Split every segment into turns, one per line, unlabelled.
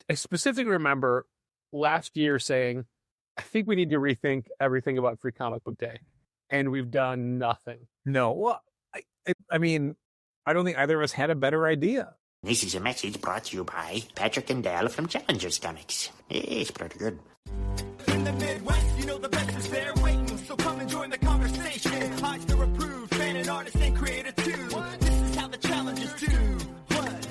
I specifically remember last year saying, I think we need to rethink everything about Free Comic Book Day. And we've done nothing.
No. Well, I mean, I don't think either of us had a better idea.
This is a message brought to you by Patrick and Dale from Challengers Comics. It's pretty good.
In the Midwest, you know the best is there waiting, so come and join the conversation. Eisner approved, fan and artist and creator too. This is how the challengers do. What?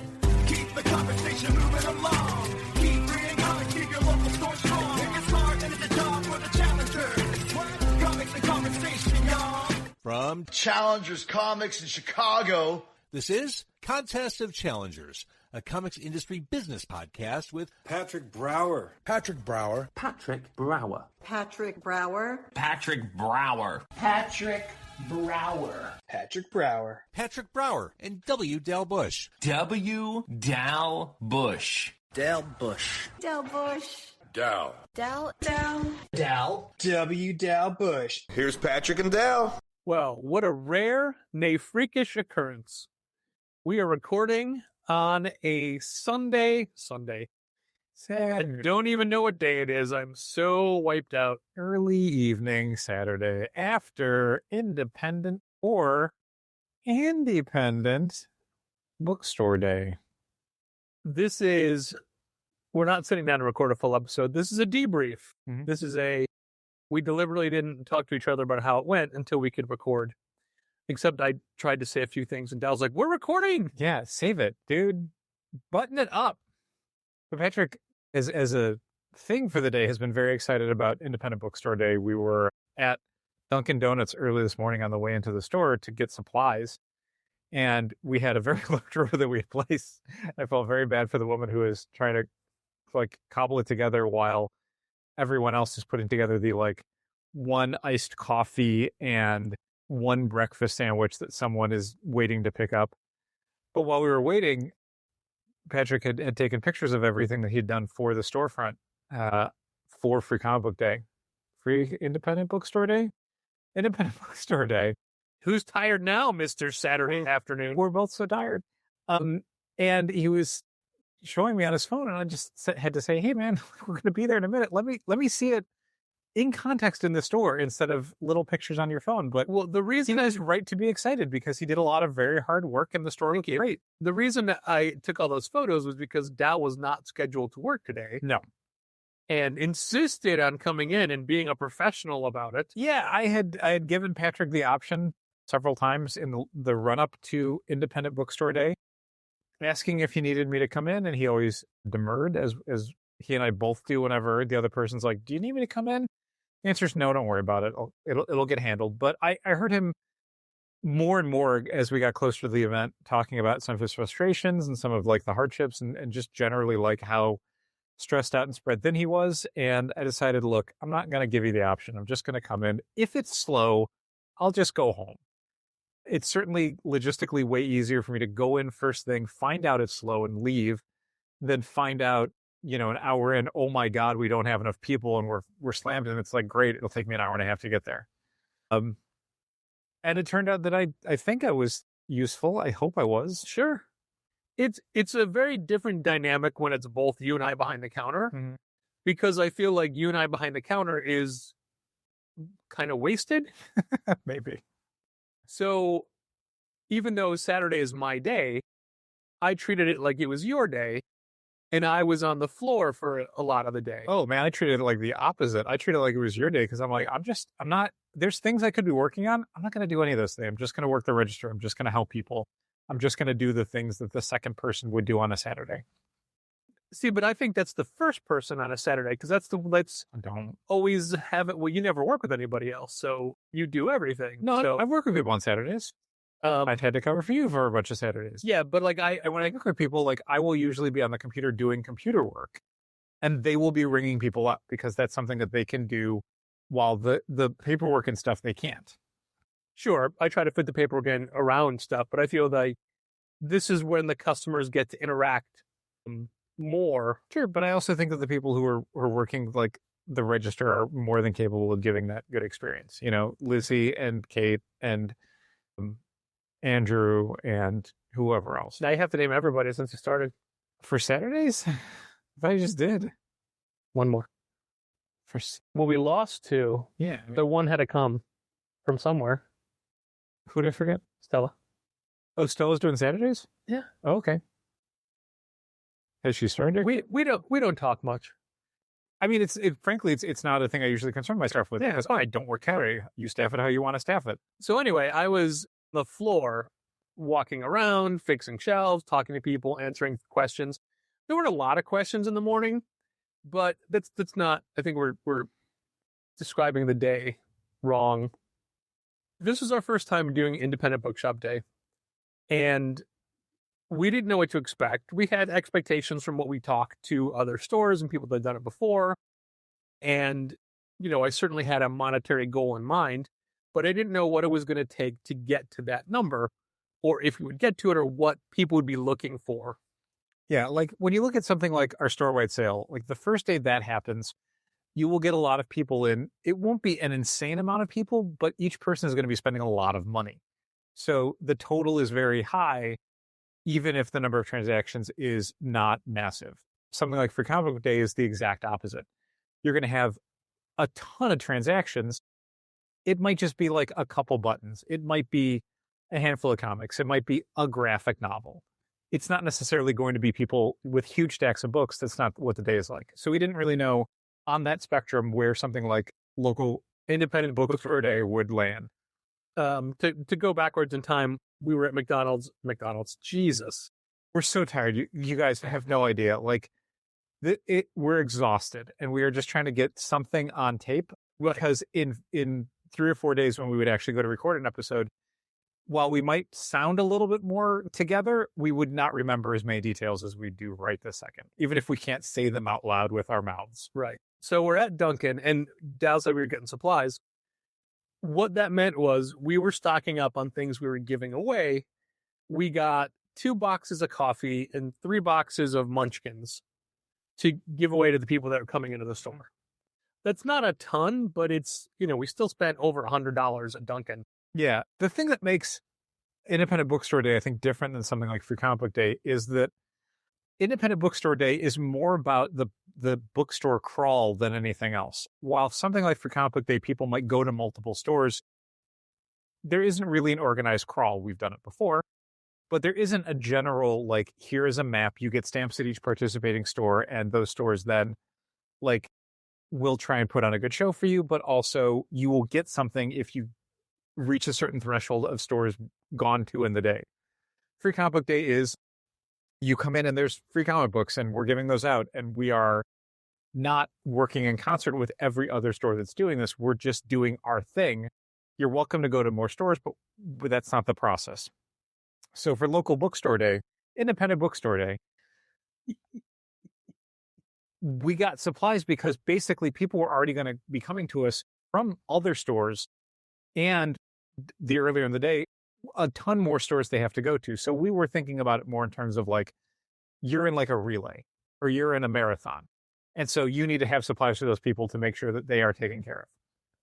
Keep the conversation moving along. Keep reading comics, keep your local store strong. It's hard and it's a job for the challengers. What? Comics and conversation, y'all.
From
Challengers Comics in Chicago.
This is Contest of Challengers, a comics industry business podcast with
Patrick Brower.
Patrick Brower.
Patrick Brower.
Patrick Brower.
Patrick Brower.
Patrick Brower.
Patrick Brower.
Patrick Brower and W. Dal Bush.
W. Dal Bush.
Dal Bush.
Dal Bush.
Dal.
Dal. Dal.
Dal.
W. Dal Bush.
Here's Patrick and Dal.
Well, what a rare, nay freakish occurrence. We are recording on a Sunday. I don't even know what day it is. I'm so wiped out.
Early evening Saturday after Independent Bookstore Day.
We're not sitting down to record a full episode. This is a debrief.
Mm-hmm.
We deliberately didn't talk to each other about how it went until we could record. Except I tried to say a few things, and Dal's like, we're recording.
Yeah, save it, dude. Button it up. But Patrick, as a thing for the day, has been very excited about Independent Bookstore Day. We were at Dunkin' Donuts early this morning on the way into the store to get supplies. And we had a very large order that we had placed. I felt very bad for the woman who was trying to cobble it together while everyone else is putting together the one iced coffee and one breakfast sandwich that someone is waiting to pick up. But while we were waiting, Patrick had taken pictures of everything that he'd done for the storefront for Free Comic Book Day. Free Independent Bookstore Day? Independent Bookstore Day.
Who's tired now, Mr. Saturday afternoon?
We're both so tired. And he was showing me on his phone, and I just had to say, hey, man, we're going to be there in a minute. Let me see it in context in the store instead of little pictures on your phone. But
the reason
he's right to be excited because he did a lot of very hard work and the store looked great.
The reason that I took all those photos was because Dal was not scheduled to work today.
No.
And insisted on coming in and being a professional about it.
Yeah, I had given Patrick the option several times in the run-up to Independent Bookstore Day, asking if he needed me to come in, and he always demurred, as he and I both do whenever the other person's like, do you need me to come in? The answer is no, don't worry about it. It'll get handled. But I heard him more and more as we got closer to the event, talking about some of his frustrations and some of the hardships and just generally how stressed out and spread thin he was. And I decided, look, I'm not going to give you the option. I'm just going to come in. If it's slow, I'll just go home. It's certainly logistically way easier for me to go in first thing, find out it's slow and leave, than find out, an hour in, oh my God, we don't have enough people and we're slammed. And it's great, it'll take me an hour and a half to get there. And it turned out that I think I was useful. I hope I was.
Sure. It's a very different dynamic when it's both you and I behind the counter, because I feel like you and I behind the counter is kind of wasted.
Maybe.
So even though Saturday is my day, I treated it like it was your day, and I was on the floor for a lot of the day.
Oh man, I treated it like the opposite. I treated it like it was your day because I'm not, there's things I could be working on. I'm not going to do any of those things. I'm just going to work the register. I'm just going to help people. I'm just going to do the things that the second person would do on a Saturday.
See, but I think that's the first person on a Saturday, because I don't always have it. Well, you never work with anybody else, so you do everything.
No, I've worked with people on Saturdays. I've had to cover for you for a bunch of Saturdays.
Yeah, but when I
work with people, I will usually be on the computer doing computer work, and they will be ringing people up because that's something that they can do while the paperwork and stuff they can't.
Sure, I try to fit the paperwork in around stuff, but I feel like this is when the customers get to interact more.
Sure, but I also think that the people who are working the register are more than capable of giving that good experience. Lizzie and Kate and Andrew and whoever else.
Now you have to name everybody since you started.
For Saturdays? I just did.
One more. Well, we lost two.
Yeah.
The one had to come from somewhere.
Who did I forget?
Stella.
Oh, Stella's doing Saturdays?
Yeah.
Oh, okay. Has she started?
We don't talk much.
I mean, frankly, it's not a thing I usually concern myself with.
Yeah.
Because I don't work Saturday. You staff it how you want to staff it.
So anyway, I was on the floor walking around, fixing shelves, talking to people, answering questions. There weren't a lot of questions in the morning, but that's not, I think we're describing the day wrong. This was our first time doing Independent Bookshop Day, and we didn't know what to expect. We had expectations from what we talked to other stores and people that had done it before. And, I certainly had a monetary goal in mind, but I didn't know what it was going to take to get to that number, or if we would get to it, or what people would be looking for.
Yeah, like when you look at something like our store-wide sale, like the first day that happens, you will get a lot of people in. It won't be an insane amount of people, but each person is going to be spending a lot of money. So the total is very high, even if the number of transactions is not massive. Something like Free Comic Book Day is the exact opposite. You're going to have a ton of transactions. It might just be like a couple buttons. It might be a handful of comics. It might be a graphic novel. It's not necessarily going to be people with huge stacks of books. That's not what the day is like. So we didn't really know on that spectrum where something like local Independent Bookstore Day would land.
To go backwards in time, we were at McDonald's. Jesus.
We're so tired. You guys have no idea. Like, we're exhausted, and we are just trying to get something on tape, because in 3 or 4 days when we would actually go to record an episode, while we might sound a little bit more together, we would not remember as many details as we do right this second, even if we can't say them out loud with our mouths.
Right. So we're at Dunkin', and Dal said we were getting supplies. What that meant was we were stocking up on things we were giving away. We got 2 boxes of coffee and 3 boxes of munchkins to give away to the people that are coming into the store. That's not a ton, but it's, we still spent over $100 at Dunkin'.
Yeah. The thing that makes Independent Bookstore Day, I think, different than something like Free Comic Book Day is that Independent Bookstore Day is more about the bookstore crawl than anything else. While something like Free Comic Book Day, people might go to multiple stores, there isn't really an organized crawl. We've done it before, but there isn't a general, like, here is a map. You get stamps at each participating store, and those stores then, like, will try and put on a good show for you, but also you will get something if you reach a certain threshold of stores gone to in the day. Free Comic Book Day is, you come in and there's free comic books and we're giving those out, and we are not working in concert with every other store that's doing this. We're just doing our thing. You're welcome to go to more stores, but that's not the process. So for local bookstore day, Independent Bookstore Day, we got supplies because basically people were already going to be coming to us from other stores, and the earlier in the day, a ton more stores they have to go to. So we were thinking about it more in terms of, like, you're in like a relay or you're in a marathon. And so you need to have supplies for those people to make sure that they are taken care of.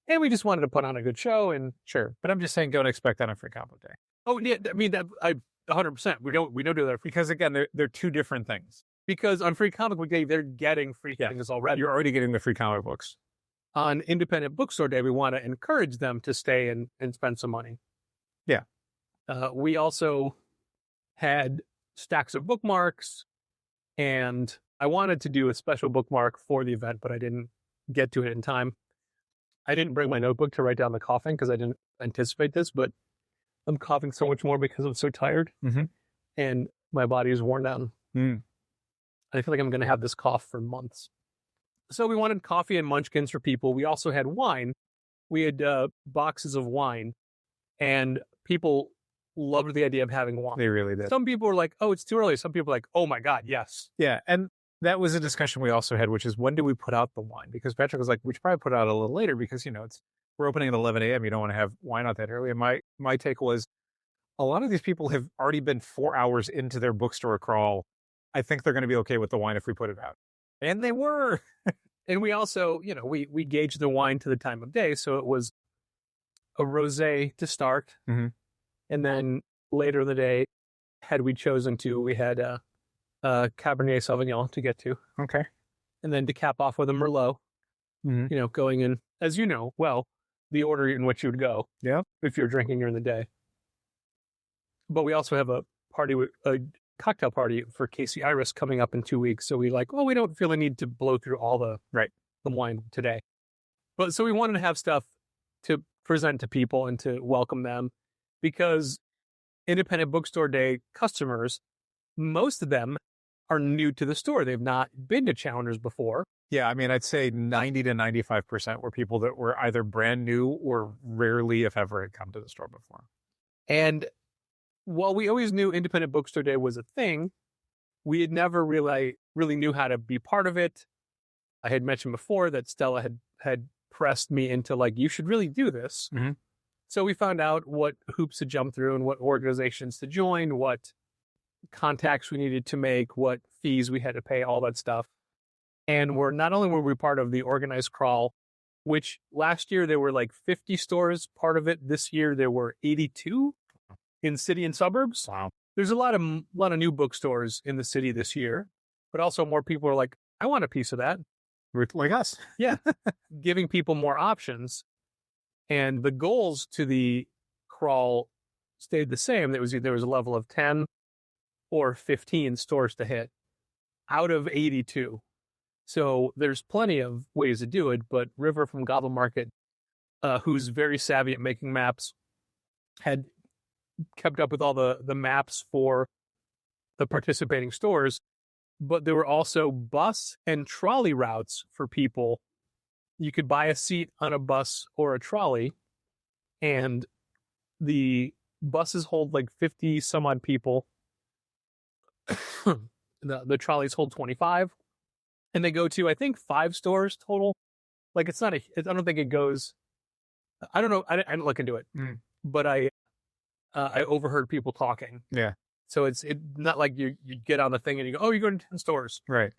And we just wanted to put on a good show, and
Sure. But I'm just saying, don't expect that on Free Comic Book Day.
oh yeah, I mean that 100%. We don't do that
Because again, they're two different things.
because on Free Comic Book Day they're getting free things already.
You're already getting the free comic books.
On Independent Bookstore Day, we want to encourage them to stay and spend some money.
Yeah.
We also had stacks of bookmarks, and I wanted to do a special bookmark for the event, but I didn't get to it in time. I didn't bring my notebook to write down the coughing because I didn't anticipate this, but I'm coughing so much more because I'm so tired, and my body is worn down. I feel like I'm going to have this cough for months. So we wanted coffee and munchkins for people. We also had wine. We had boxes of wine, and people loved the idea of having wine.
They really did.
Some people were like, oh, it's too early. Some people were like, oh my God, yes.
Yeah. And that was a discussion we also had, which is, when do we put out the wine? Because Patrick was like, we should probably put it out a little later because, we're opening at 11 a.m. You don't want to have wine out that early. And my take was, a lot of these people have already been 4 hours into their bookstore crawl. I think they're going to be okay with the wine if we put it out. And they were.
And we also, we gauged the wine to the time of day. So it was a rosé to start. And then later in the day, had we chosen to, we had Cabernet Sauvignon to get to.
Okay.
And then to cap off with a Merlot,
Mhm.
Going in, as you know, well, the order in which you would go.
Yeah.
If you're drinking during the day. But we also have a cocktail party for Casey Iris coming up in 2 weeks. So we we don't feel the need to blow through all the wine today. But so we wanted to have stuff to present to people and to welcome them, because Independent Bookstore Day customers, most of them are new to the store. They've not been to Challengers before.
Yeah, I mean, I'd say 90 to 95% were people that were either brand new or rarely, if ever, had come to the store before.
And while we always knew Independent Bookstore Day was a thing, we had never really knew how to be part of it. I had mentioned before that Stella had pressed me into you should really do this.
Mhm.
So we found out what hoops to jump through and what organizations to join, what contacts we needed to make, what fees we had to pay, all that stuff. And not only were we part of the organized crawl, which last year there were 50 stores part of it. This year there were 82 in city and suburbs.
Wow.
There's a lot of new bookstores in the city this year, but also more people are like, I want a piece of that.
Like us.
Yeah. Giving people more options. And the goals to the crawl stayed the same. There was a level of 10 or 15 stores to hit out of 82. So there's plenty of ways to do it, but River from Gobble Market, who's very savvy at making maps, had kept up with all the maps for the participating stores, but there were also bus and trolley routes for people. You could buy a seat on a bus or a trolley, and the buses hold 50 some odd people. The trolleys hold 25, and they go to, I think, 5 stores total. It's not I don't think it goes, I don't know. I didn't look into it, but I overheard people talking.
Yeah.
So it's not like you get on the thing and you go, oh, you're going to 10 stores.
Right.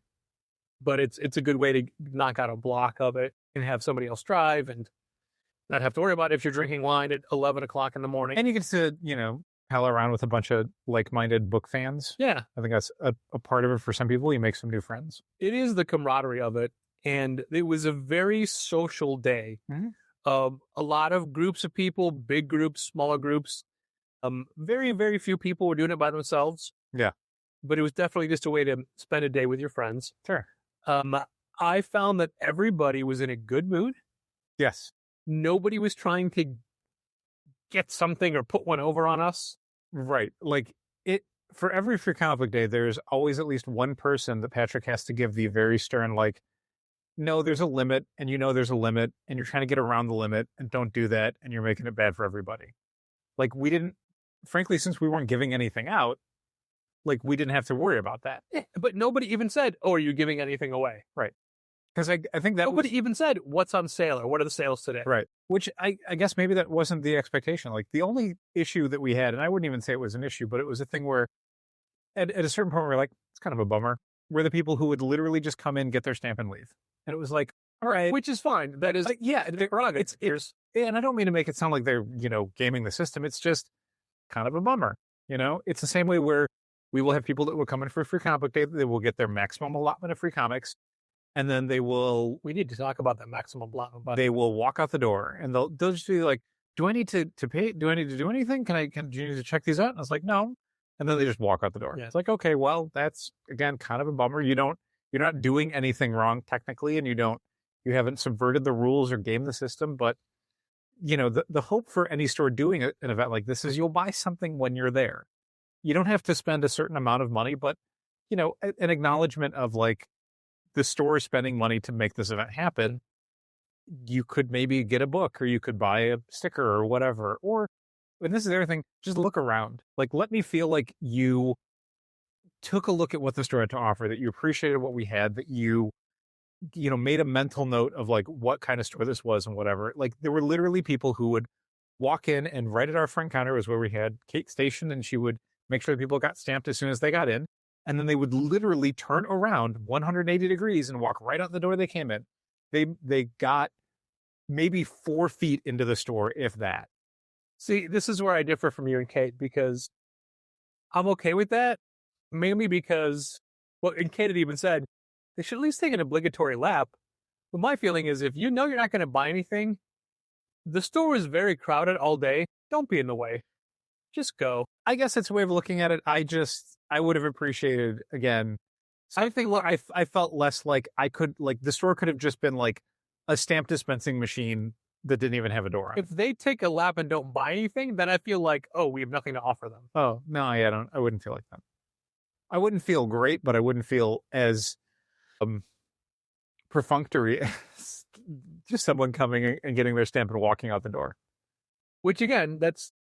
But it's a good way to knock out a block of it and have somebody else drive and not have to worry about it if you're drinking wine at 11 o'clock in the morning.
And you get to, pal around with a bunch of like-minded book fans.
Yeah.
I think that's a part of it for some people. You make some new friends.
It is the camaraderie of it. And it was a very social day. A lot of groups of people, big groups, smaller groups. Very, very few people were doing it by themselves.
Yeah.
But it was definitely just a way to spend a day with your friends.
Sure.
I found that everybody was in a good mood.
Yes.
Nobody was trying to get something or put one over on us.
Right. For every Free Comic Book Day, there's always at least one person that Patrick has to give the very stern, no, there's a limit, and there's a limit, and you're trying to get around the limit, and don't do that, and you're making it bad for everybody. We didn't, frankly, since we weren't giving anything out, we didn't have to worry about that.
Yeah, but nobody even said, oh, are you giving anything away?
Right. Because I think that
nobody even said, what's on sale or what are the sales today?
Right. Which I guess maybe that wasn't the expectation. The only issue that we had, and I wouldn't even say it was an issue, but it was a thing where at a certain point we were it's kind of a bummer, were the people who would literally just come in, get their stamp and leave. And it was all right.
Which is fine. That is,
it's and I don't mean to make it sound like they're, gaming the system. It's just kind of a bummer. It's the same way where we will have people that will come in for Free Comic Book Day. They will get their maximum allotment of free comics. And then we need to talk about that maximum allotment. They will walk out the door and they'll just be like, do I need to pay? Do I need to do anything? Do you need to check these out? And I was like, no. And then they just walk out the door. Yeah. It's okay, well, that's again, kind of a bummer. You're not doing anything wrong technically. And you haven't subverted the rules or gamed the system. But the hope for any store doing an event like this is you'll buy something when you're there. You don't have to spend a certain amount of money, but an acknowledgement of the store is spending money to make this event happen. You could maybe get a book or you could buy a sticker or whatever. Or, and this is the other thing, just look around. Let me feel like you took a look at what the store had to offer, that you appreciated what we had, that you made a mental note of what kind of store this was and whatever. There were literally people who would walk in and right at our front counter was where we had Kate stationed, and she would make sure that people got stamped as soon as they got in. And then they would literally turn around 180 degrees and walk right out the door they came in. They got maybe 4 feet into the store, if that.
See, this is where I differ from you and Kate, because I'm okay with that, mainly because Well, and Kate had even said they should at least take an obligatory lap. But my feeling is if you know you're not going to buy anything, the store is very crowded all day. Don't be in the way. Just go.
I guess it's a way of looking at it. I would have appreciated, again, something like I felt less like the store could have just been like a stamp dispensing machine that didn't even have a door on it.
If they take a lap and don't buy anything, then I feel like, oh, we have nothing to offer them.
Oh, no, I wouldn't feel like that. I wouldn't feel great, but I wouldn't feel as perfunctory as just someone coming and getting their stamp and walking out the door.
Which again,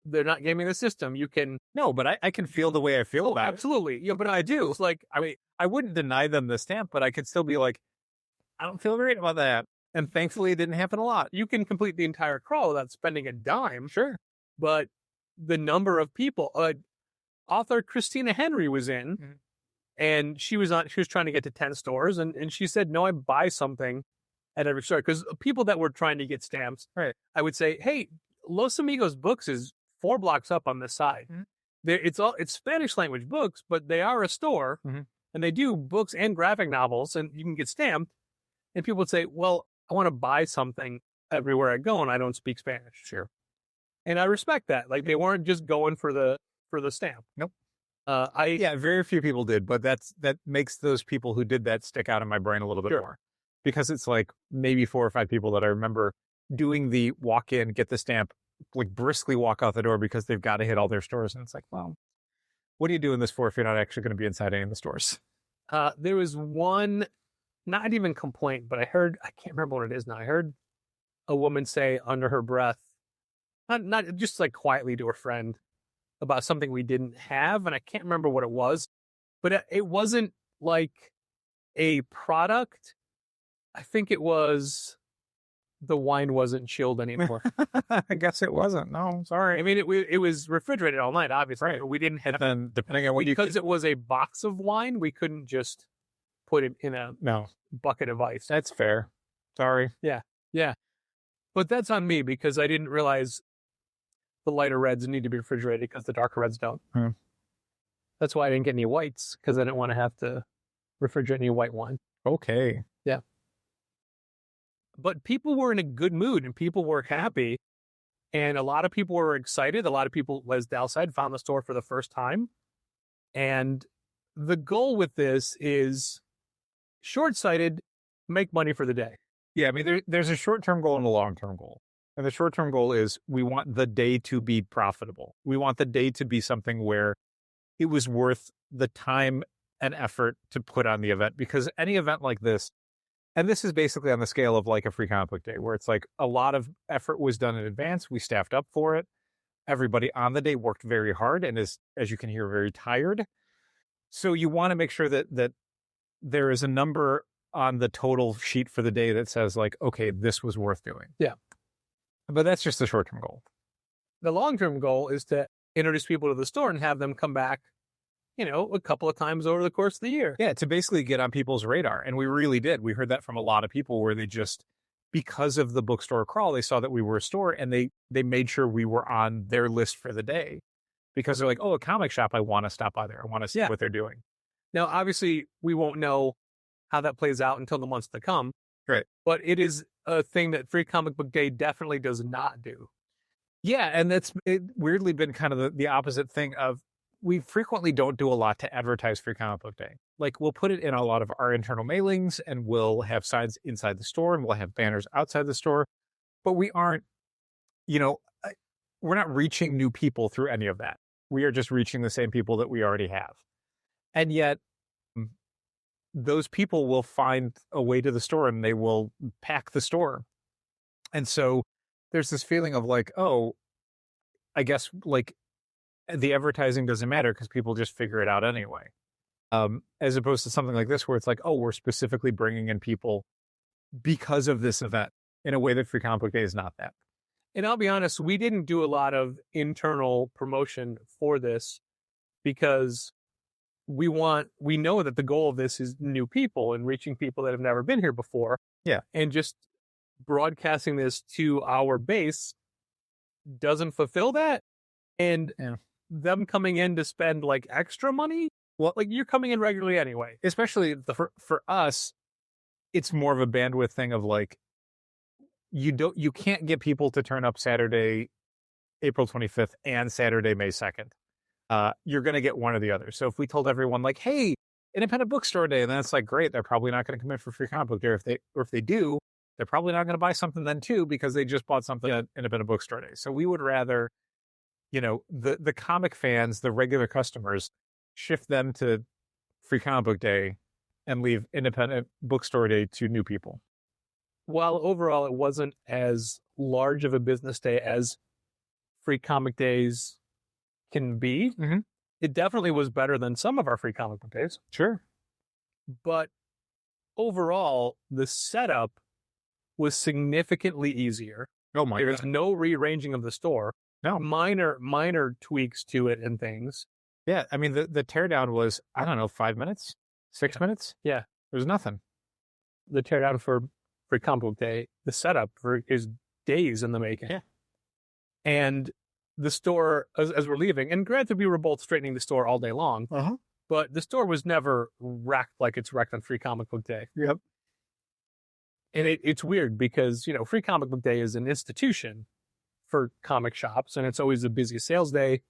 they're not gaming the system. You can
but I can feel the way I feel about
absolutely. Yeah, but I do. It's like
I wouldn't deny them the stamp, but I could still be like, I don't feel great about that. And thankfully, it didn't happen a lot.
You can complete the entire crawl without spending a dime.
Sure.
But the number of people, author Christina Henry was in, and she was trying to get to 10 stores, and she said, no, I buy something at every store. Because people that were trying to get stamps,
right?
I would say, hey, Los Amigos Books is 4 blocks up on this side. It's Spanish language books, but they are a store, and they do books and graphic novels, and you can get stamped. And people would say, well, I want to buy something everywhere I go, and I don't speak Spanish.
Sure.
And I respect that. Like, they weren't just going for the stamp.
Nope.
Very
few people did, but that makes those people who did that stick out in my brain a little bit more, because it's like maybe 4 or 5 people that I remember doing the walk in, get the stamp, like briskly walk out the door because they've got to hit all their stores. And it's like, well, what are you doing this for if you're not actually going to be inside any of the stores?
There was one, not even complaint, but I can't remember what it is now. I heard a woman say under her breath, not just like quietly to her friend about something we didn't have. And I can't remember what it was, but it wasn't like a product. I think it was the wine wasn't chilled anymore.
I guess it wasn't. No, sorry.
I mean, it was refrigerated all night, obviously.
Right.
But we didn't have,
then depending on what
because it was a box of wine, we couldn't just put it in a bucket of ice.
That's fair. Sorry.
Yeah. But that's on me because I didn't realize the lighter reds need to be refrigerated because the darker reds don't. That's why I didn't get any whites, because I didn't want to have to refrigerate any white wine.
Okay.
Yeah. But people were in a good mood and people were happy. And a lot of people were excited. A lot of people, as Dal said, found the store for the first time. And the goal with this is short-sighted, make money for the day.
Yeah, I mean, there's a short-term goal and a long-term goal. And the short-term goal is we want the day to be profitable. We want the day to be something where it was worth the time and effort to put on the event. Because any event like this, and this is basically on the scale of like a free comic book day, where it's like a lot of effort was done in advance. We staffed up for it. Everybody on the day worked very hard and is, as you can hear, very tired. So you want to make sure that there is a number on the total sheet for the day that says like, okay, this was worth doing.
Yeah.
But that's just the short-term goal.
The long-term goal is to introduce people to the store and have them come back, a couple of times over the course of the year.
Yeah, to basically get on people's radar. And we really did. We heard that from a lot of people where they just, because of the bookstore crawl, they saw that we were a store and they made sure we were on their list for the day. Because they're like, oh, a comic shop, I want to stop by there. I want to see what they're doing.
Now, obviously, we won't know how that plays out until the months to come.
Right.
But it is a thing that Free Comic Book Day definitely does not do.
Yeah, and that's weirdly been kind of the opposite thing of, we frequently don't do a lot to advertise Free Comic Book Day. Like, we'll put it in a lot of our internal mailings, and we'll have signs inside the store, and we'll have banners outside the store. But we aren't, we're not reaching new people through any of that. We are just reaching the same people that we already have. And yet, those people will find a way to the store, and they will pack the store. And so there's this feeling of like, oh, I guess like the advertising doesn't matter because people just figure it out anyway. As opposed to something like this where it's like, oh, we're specifically bringing in people because of this event in a way that Free Comic Book Day is not that.
And I'll be honest, we didn't do a lot of internal promotion for this because we know that the goal of this is new people and reaching people that have never been here before.
Yeah.
And just broadcasting this to our base doesn't fulfill that. And them coming in to spend like extra money
Well,
Like, you're coming in regularly anyway.
especially for us, it's more of a bandwidth thing of like, you can't get people to turn up Saturday, April 25th and Saturday, May 2nd. You're going to get one or the other. So if we told everyone like, hey, Independent Bookstore Day, then it's like, great, they're probably not going to come in for free comic book day. If they do, they're probably not going to buy something then too, because they just bought something at Independent Bookstore Day. So we would rather, the comic fans, the regular customers, shift them to free comic book day and leave Independent Bookstore Day to new people.
While overall it wasn't as large of a business day as free comic days can be, it definitely was better than some of our free comic book days.
Sure.
But overall, the setup was significantly easier.
Oh my
There's no rearranging of the store.
No.
Minor tweaks to it and things.
Yeah, I mean, the teardown was, I don't know, 5 minutes? 6 minutes?
Yeah.
There's nothing.
The teardown for comic book day, the setup is days in the making.
Yeah.
And the store, as we're leaving, and granted, we were both straightening the store all day long, but the store was never wrecked like it's wrecked on free comic book day.
Yep.
And it's weird because, free comic book day is an institution for comic shops, and it's always the busiest sales day.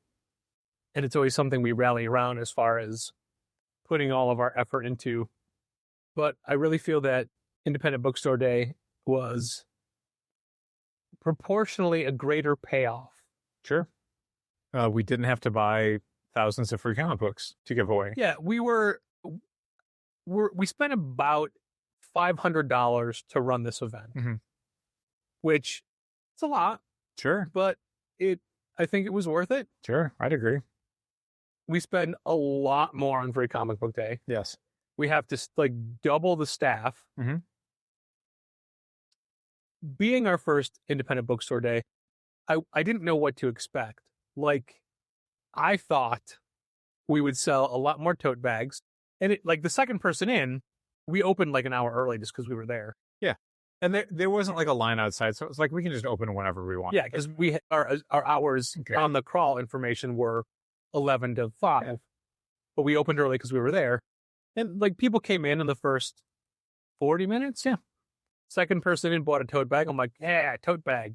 And it's always something we rally around as far as putting all of our effort into. But I really feel that Independent Bookstore Day was proportionally a greater payoff.
Sure. We didn't have to buy thousands of free comic books to give away.
Yeah, we spent about $500 to run this event, which it's a lot,
Sure.
but I think it was worth it.
Sure. I'd agree.
We spend a lot more on free comic book day.
Yes.
We have to double the staff. Being our first Independent Bookstore Day, I didn't know what to expect. Like, I thought we would sell a lot more tote bags. And the second person in, we opened like an hour early just because we were there.
Yeah. And there wasn't like a line outside. So it was like, we can just open whenever we want.
Yeah, because our hours on the crawl information were 11 to 5. But we opened early because we were there. And people came in the first 40 minutes. Yeah. Second person in bought a tote bag. I'm like, yeah, tote bag.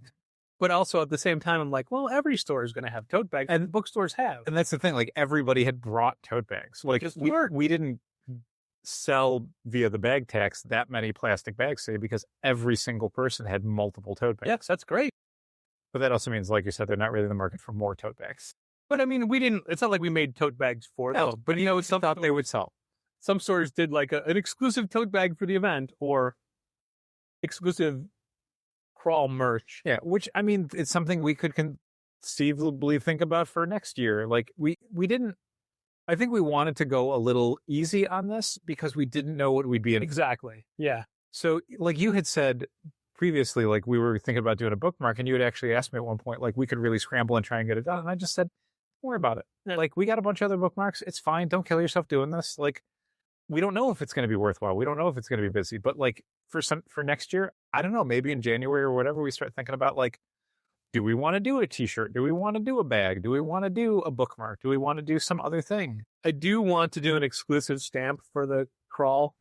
But also at the same time, I'm like, well, every store is going to have tote bags, and bookstores have.
And that's the thing. Like, everybody had brought tote bags. Like, we didn't sell via the bag tax that many plastic bags, say, because every single person had multiple tote bags.
Yes, that's great.
But that also means, like you said, they're not really in the market for more tote bags.
But I mean, it's not like we made tote bags for them.
No, but some thought they would sell.
Some stores did like an exclusive tote bag for the event or exclusive crawl merch.
Yeah, which, I mean, it's something we could conceivably think about for next year. Like, we didn't, I think we wanted to go a little easy on this because we didn't know what we'd be in.
Exactly. Yeah.
So, like you had said previously, like, we were thinking about doing a bookmark, and you had actually asked me at one point, like, we could really scramble and try and get it done. And I just said, don't worry about it. Like, we got a bunch of other bookmarks. It's fine. Don't kill yourself doing this. Like, we don't know if it's going to be worthwhile. We don't know if it's going to be busy. But like, for next year, I don't know, maybe in January or whatever, we start thinking about, like, do we want to do a t-shirt? Do we want to do a bag? Do we want to do a bookmark? Do we want to do some other thing?
I do want to do an exclusive stamp for the crawl.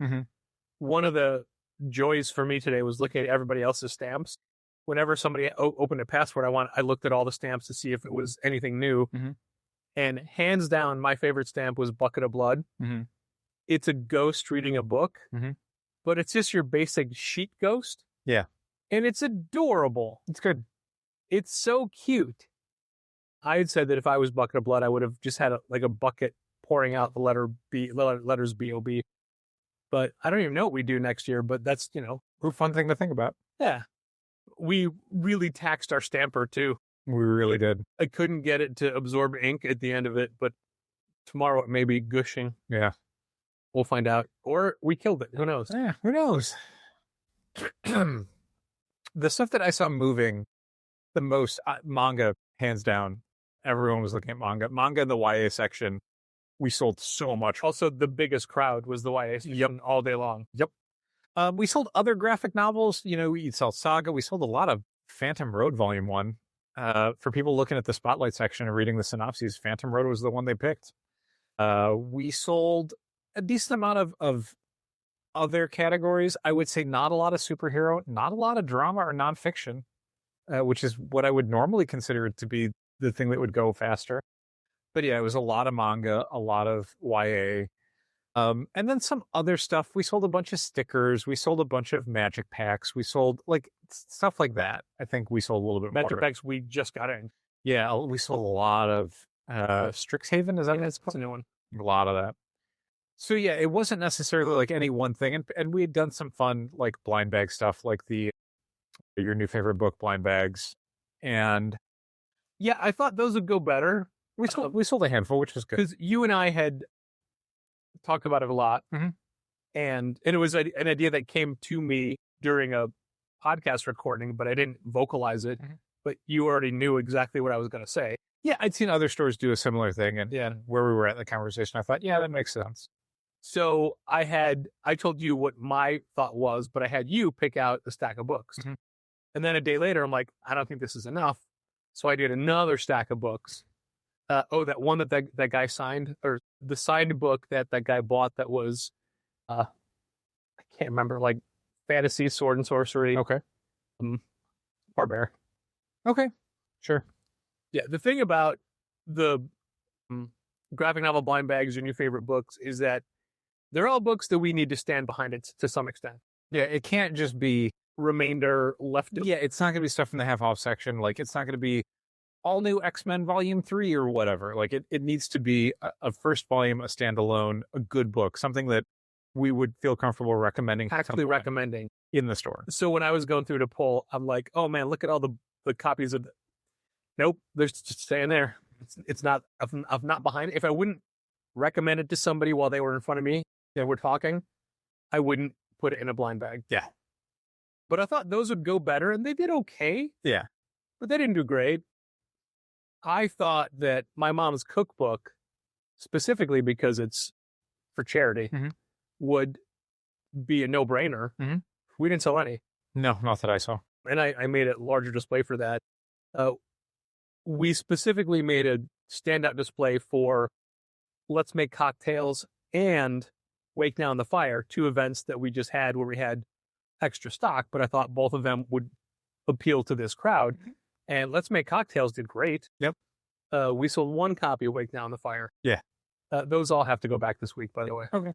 One of the joys for me today was looking at everybody else's stamps. Whenever somebody opened a password, I looked at all the stamps to see if it was anything new. And hands down, my favorite stamp was Bucket of Blood. It's a ghost reading a book, but it's just your basic sheet ghost.
Yeah.
And it's adorable.
It's good.
It's so cute. I had said that if I was Bucket of Blood, I would have just had a bucket pouring out the letters B-O-B. But I don't even know what we do next year, but that's,
A fun thing to think about.
Yeah. We really taxed our stamper too.
We really did.
I couldn't get it to absorb ink at the end of it, but tomorrow it may be gushing.
Yeah.
We'll find out. Or we killed it. Who knows?
Yeah, who knows? The stuff that I saw moving the most, manga, hands down. Everyone was looking at manga. Manga in the YA section, we sold so much.
Also, the biggest crowd was the YA section all day long.
Yep. We sold other graphic novels. We sold Saga. We sold a lot of Phantom Road Volume 1. For people looking at the Spotlight section and reading the synopses, Phantom Road was the one they picked. We sold a decent amount of other categories. I would say not a lot of superhero, not a lot of drama or nonfiction, which is what I would normally consider it to be the thing that would go faster. But yeah, it was a lot of manga, a lot of YA, and then some other stuff. We sold a bunch of stickers. We sold a bunch of magic packs. We sold like stuff like that. I think we sold a little bit more.
Magic packs we just got in.
Yeah, we sold a lot of Strixhaven. Is that what it's called?
It's a new one.
A lot of that. So yeah, it wasn't necessarily like any one thing, and we had done some fun like blind bag stuff, like your new favorite book blind bags, and
Yeah, I thought those would go better.
we sold a handful, which was good.
Because you and I had talked about it a lot,
Mhm.
and it was an idea that came to me during a podcast recording, but I didn't vocalize it.
Mhm.
But you already knew exactly what I was going to say.
Yeah, I'd seen other stores do a similar thing, and
Yeah.
where we were at in the conversation, I thought, yeah, that makes sense.
So I told you what my thought was, but I had you pick out a stack of books.
Mhm.
And then a day later, I'm like, I don't think this is enough. So I did another stack of books. That one that guy signed, or the signed book that guy bought that was, I can't remember, like fantasy, sword and sorcery.
Okay.
Barbaric.
Okay. Sure.
Yeah, the thing about the graphic novel blind bags or your favorite books is that they're all books that we need to stand behind it to some extent.
Yeah, it can't just be.
Remainder left.
Yeah, it's not going to be stuff in the half off section. Like, it's not going to be all new X-Men Volume 3 or whatever. Like, it needs to be a first volume, a standalone, a good book, something that we would feel comfortable recommending.
Actually recommending
in the store.
So when I was going through the poll, I'm like, oh man, look at all the copies of. Nope, they're just staying there. It's not. I'm not behind it. If I wouldn't recommend it to somebody while they were in front of me and we're talking, I wouldn't put it in a blind bag.
Yeah.
But I thought those would go better, and they did okay.
Yeah.
But they didn't do great. I thought that my mom's cookbook, specifically because it's for charity,
Mhm.
would be a no-brainer.
Mhm.
We didn't sell any.
No, not that I saw.
And I made a larger display for that. We specifically made a standout display for Let's Make Cocktails and Wake Now in the Fire, two events that we just had where we had extra stock, but I thought both of them would appeal to this crowd. And Let's Make Cocktails did great.
Yep.
We sold one copy of Wake Now in the Fire.
Yeah.
Those all have to go back this week, by the way.
Okay.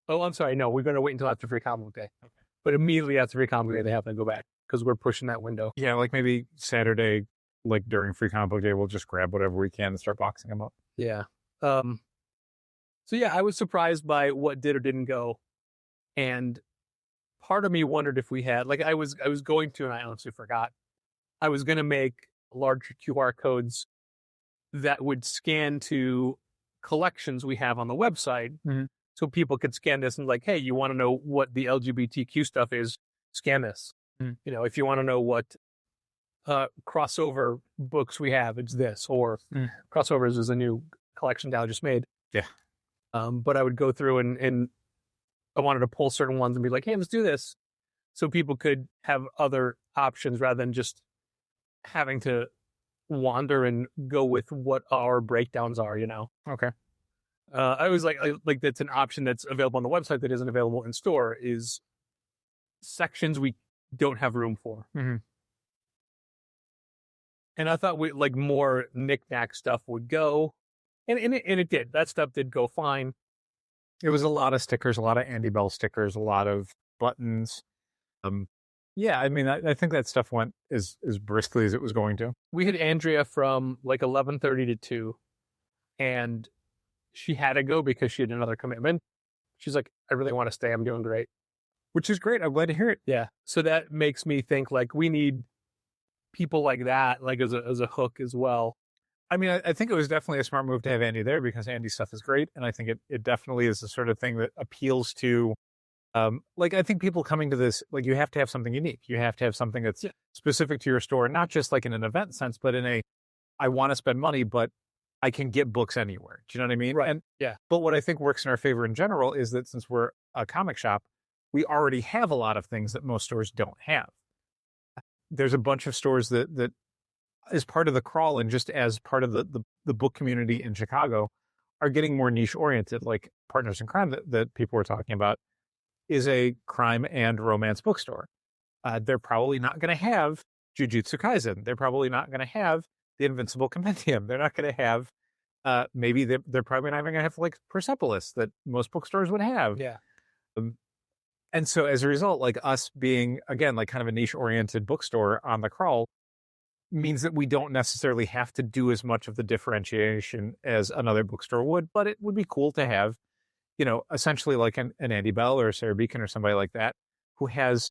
Oh, I'm sorry. No, we're going to wait until after Free Comic Book Day. Okay. But immediately after Free Comic Book Day, they have to go back because we're pushing that window.
Yeah, like maybe Saturday, like during Free Comic Book Day, we'll just grab whatever we can and start boxing them up.
Yeah. So yeah, I was surprised by what did or didn't go. And part of me wondered if we had, like I was going to, and I honestly forgot, I was going to make larger QR codes that would scan to collections we have on the website.
Mhm.
So people could scan this and like, hey, you want to know what the LGBTQ stuff is, scan this.
Mhm.
You know, if you want to know what crossover books we have, it's this. Or Crossovers is a new collection Dal just made.
Yeah.
But I would go through and I wanted to pull certain ones and be like, hey, let's do this. So people could have other options rather than just having to wander and go with what our breakdowns are, you know?
Okay.
I was like that's an option that's available on the website that isn't available in store is sections we don't have room for.
Mhm.
And I thought we like more knick-knack stuff would go. And it did. That stuff did go fine.
It was a lot of stickers, a lot of Andy Bell stickers, a lot of buttons. Yeah, I mean, I think that stuff went as briskly as it was going to.
We had Andrea from like 11:30 to 2, and she had to go because she had another commitment. She's like, I really want to stay. I'm doing great.
Which is great. I'm glad to hear it.
Yeah. So that makes me think like we need people like that, like as a hook as well.
I mean, I think it was definitely a smart move to have Andy there because Andy's stuff is great. And I think it definitely is the sort of thing that appeals to, like, I think people coming to this, like, you have to have something unique. You have to have something that's specific to your store, not just like in an event sense, but in a, I want to spend money, but I can get books anywhere. Do you know what I mean?
Right.
And,
yeah.
But what I think works in our favor in general is that since we're a comic shop, we already have a lot of things that most stores don't have. There's a bunch of stores that as part of the crawl and just as part of the book community in Chicago are getting more niche oriented, like Partners in Crime that people were talking about, is a crime and romance bookstore. They're probably not going to have Jujutsu Kaisen. They're probably not going to have the Invincible Compendium. They're not going to have, maybe they're probably not even going to have like Persepolis that most bookstores would have.
Yeah.
And so as a result, like us being, again, like kind of a niche oriented bookstore on the crawl means that we don't necessarily have to do as much of the differentiation as another bookstore would, but it would be cool to have, you know, essentially like an Andy Bell or a Sarah Beacon or somebody like that who has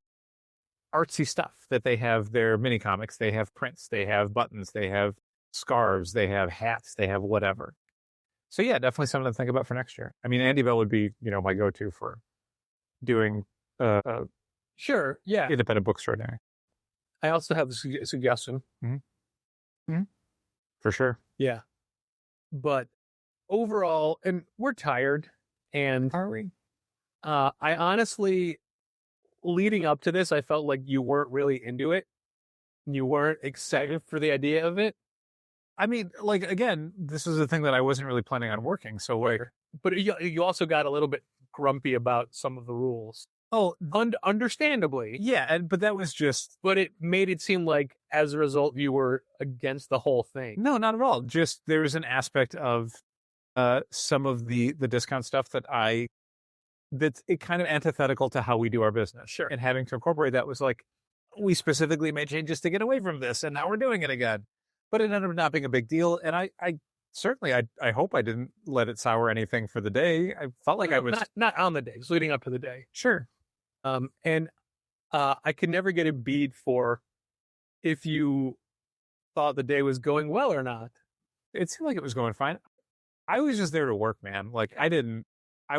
artsy stuff, that they have their mini comics, they have prints, they have buttons, they have scarves, they have hats, they have whatever. So yeah, definitely something to think about for next year. I mean, Andy Bell would be, you know, my go-to for doing
Sure. Yeah.
Independent Bookstore Day.
I also have a suggestion.
For sure.
Yeah. But overall, and we're tired, and
Are we?
I honestly, leading up to this, I felt like you weren't really into it. You weren't excited for the idea of it.
I mean, like, again, this is the thing that I wasn't really planning on working. So like,
But you also got a little bit grumpy about some of the rules.
oh,
Understandably.
yeah. But that was just,
But it made it seem like, as a result, you were against the whole thing.
no, not at all. Just there was an aspect of some of the discount stuff that's it kind of antithetical to how we do our business.
Sure.
And having to incorporate that was like, we specifically made changes to get away from this, and now we're doing it again. But it ended up not being a big deal. And I certainly, I hope I didn't let it sour anything for the day. I felt like I was
not on the day, just leading up to the day.
sure.
And I could never get a bead for if you thought the day was going well or not.
It seemed like it was going fine. I was just there to work, man. Like I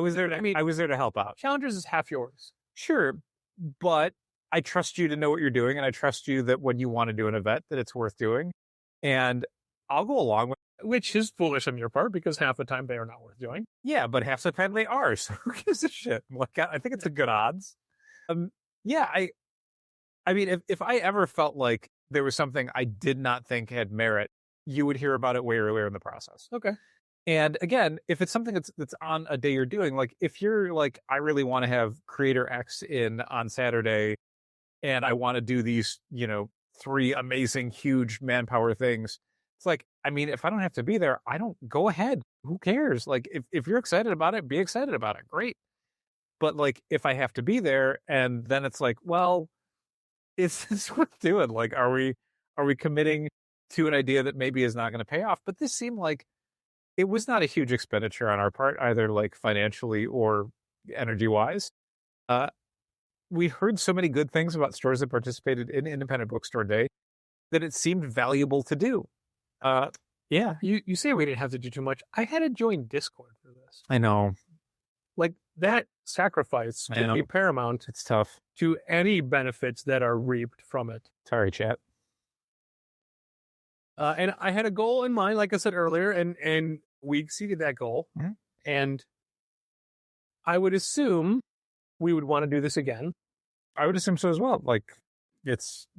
was there to help out.
Challengers is half yours.
Sure, but I trust you to know what you're doing, and I trust you that when you want to do an event, that it's worth doing. And I'll go along with.
Which is foolish on your part, because half the time they are not worth doing.
Yeah, but half the time they are. So who gives a shit? Like, I think it's a good odds. Yeah, I mean, if I ever felt like there was something I did not think had merit, you would hear about it way earlier in the process.
Okay.
And again, if it's something that's on a day you're doing, like if you're like, I really want to have Creator X in on Saturday, and I want to do these, you know, 3 amazing, huge manpower things. It's like, I mean, if I don't have to be there, I don't go ahead. Who cares? Like, if you're excited about it, be excited about it. Great. But like, if I have to be there, and then it's like, well, is this worth doing? Like, are we committing to an idea that maybe is not going to pay off? But this seemed like it was not a huge expenditure on our part, either like financially or energy wise. We heard so many good things about stores that participated in Independent Bookstore Day that it seemed valuable to do. Yeah.
You say we didn't have to do too much. I had to join Discord for this.
I know.
Like, that sacrifice
I
would
know.
be paramount
It's tough.
to any benefits that are reaped from it.
Sorry, chat.
And I had a goal in mind, like I said earlier, and we exceeded that goal.
Mhm.
And I would assume we would want to do this again,
I would assume so as well. Like,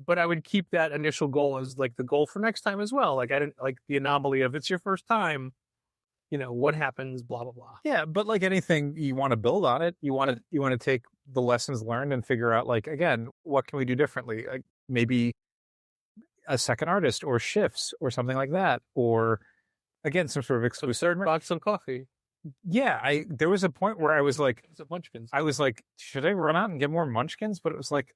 but I would keep that initial goal as like the goal for next time as well. Like, I didn't like the anomaly of it's your first time, you know, what happens, blah, blah, blah.
yeah, but like anything, you want to build on it. You want to take the lessons learned and figure out, like, again, what can we do differently? Like maybe a second artist or shifts or something like that, or again, some sort of exclusive.
Third box some coffee.
Yeah, there was a point where I was like,
It's a munchkins.
I was like, should I run out and get more munchkins? But it was like,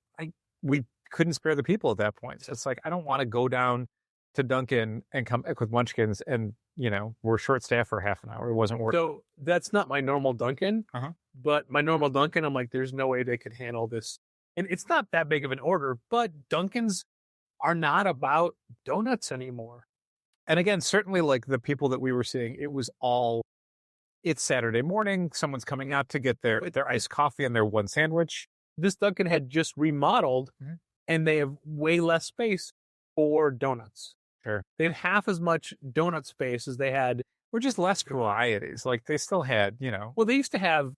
we couldn't spare the people at that point. So it's like, I don't want to go down to Dunkin' and come back with munchkins, and you know, we're short staffed for half an hour. It wasn't worth.
So that's not my normal Dunkin',
Uh-huh.
but my normal Dunkin', I'm like, there's no way they could handle this. And it's not that big of an order, but Dunkin's are not about donuts anymore.
And again, certainly like the people that we were seeing, it was all, it's Saturday morning. Someone's coming out to get their iced coffee and their one sandwich.
This Dunkin' had just remodeled,
Mhm.
and they have way less space for donuts.
Sure.
They had half as much donut space as they had.
Or just less varieties. Like they still had, you know.
Well, they used to have